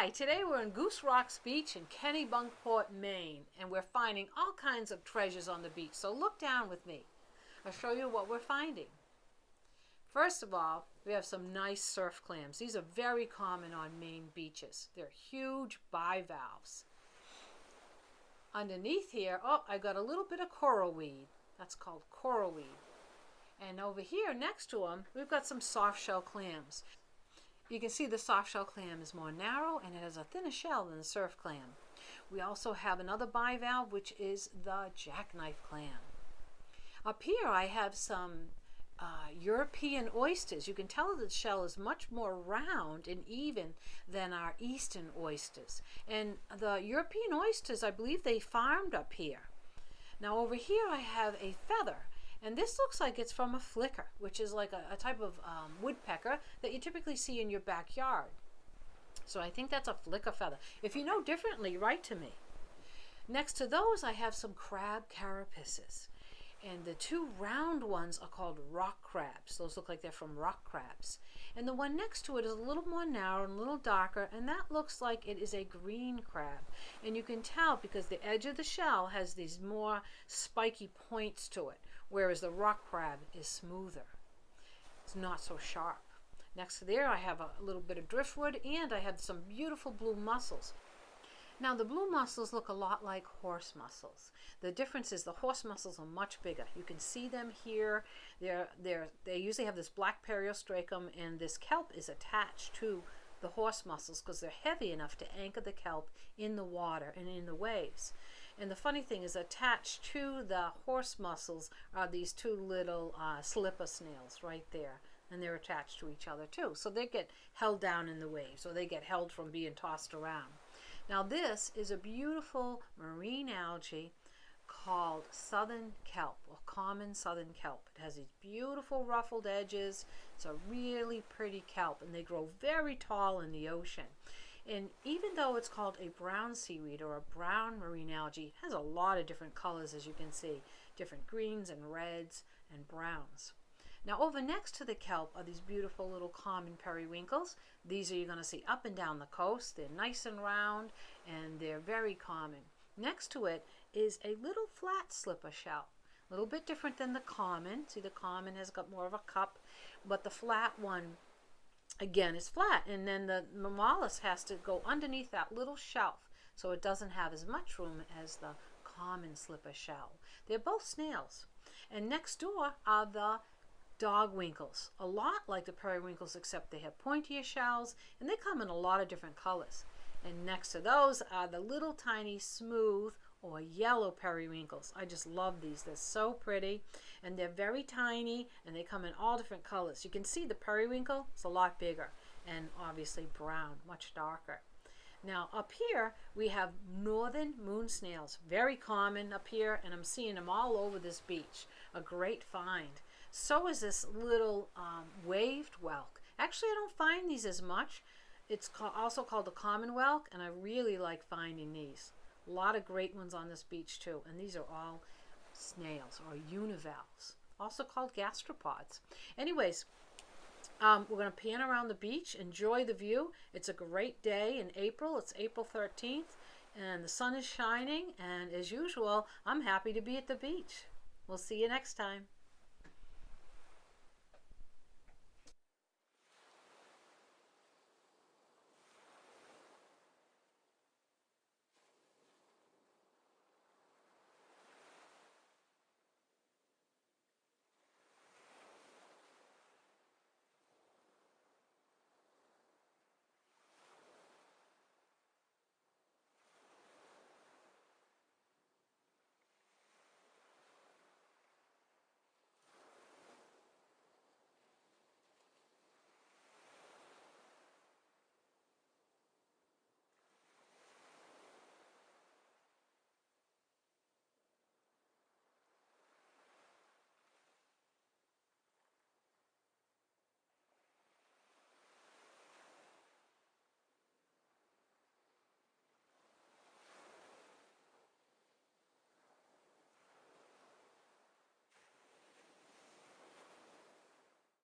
Hi, today we're in Goose Rocks Beach in Kennebunkport, Maine, and we're finding all kinds of treasures on the beach. So look down with me. I'll show you what we're finding. First of all, we have some nice surf clams. These are very common on Maine beaches. They're huge bivalves. Underneath here, I got a little bit of coral weed. That's called coral weed. And over here next to them, we've got some softshell clams. You can see the softshell clam is more narrow and it has a thinner shell than the surf clam. We also have another bivalve, which is the Jackknife Clam. Up here I have some European oysters. You can tell that the shell is much more round and even than our eastern oysters. And the European oysters, I believe they farmed up here. Now over here I have a feather. And this looks like it's from a flicker, which is like a type of woodpecker that you typically see in your backyard. So I think that's a flicker feather. If you know differently, write to me. Next to those, I have some crab carapaces. And the two round ones are called rock crabs. Those look like they're from rock crabs. And the one next to it is a little more narrow and a little darker, and that looks like it is a green crab. And you can tell because the edge of the shell has these more spiky points to it, whereas the rock crab is smoother. It's not so sharp. Next to there, I have a little bit of driftwood, and I have some beautiful blue mussels. Now the blue mussels look a lot like horse mussels. The difference is the horse mussels are much bigger. You can see them here. They usually have this black periostracum, and this kelp is attached to the horse mussels because they're heavy enough to anchor the kelp in the water and in the waves. And the funny thing is attached to the horse mussels are these two little slipper snails right there. And they're attached to each other too. So they get held down in the waves, or they get held from being tossed around. Now this is a beautiful marine algae called Southern Kelp, or Common Southern Kelp. It has these beautiful ruffled edges. It's a really pretty kelp, and they grow very tall in the ocean. And even though it's called a brown seaweed or a brown marine algae, it has a lot of different colors, as you can see, different greens and reds and browns. Now over next to the kelp are these beautiful little common periwinkles. These are you're going to see up and down the coast. They're nice and round and they're very common. Next to it is a little flat slipper shell. A little bit different than the common. See, the common has got more of a cup, but the flat one again is flat, and then the mollusk has to go underneath that little shelf so it doesn't have as much room as the common slipper shell. They're both snails. And next door are the Dogwinkles, a lot like the periwinkles except they have pointier shells, and they come in a lot of different colors. And next to those are the little tiny smooth or yellow periwinkles. I just love these. They're so pretty, and they're very tiny, and they come in all different colors. You can see the periwinkle is a lot bigger, and obviously brown, much darker. Now up here we have northern moon snails, very common up here, and I'm seeing them all over this beach. A great find. So is this little waved whelk. Actually, I don't find these as much. It's also called the common whelk, and I really like finding these. A lot of great ones on this beach too, and these are all snails or univalves, also called gastropods. Anyways, we're going to pan around the beach, enjoy the view. It's a great day in April. It's April 13th, and the sun is shining, and as usual, I'm happy to be at the beach. We'll see you next time.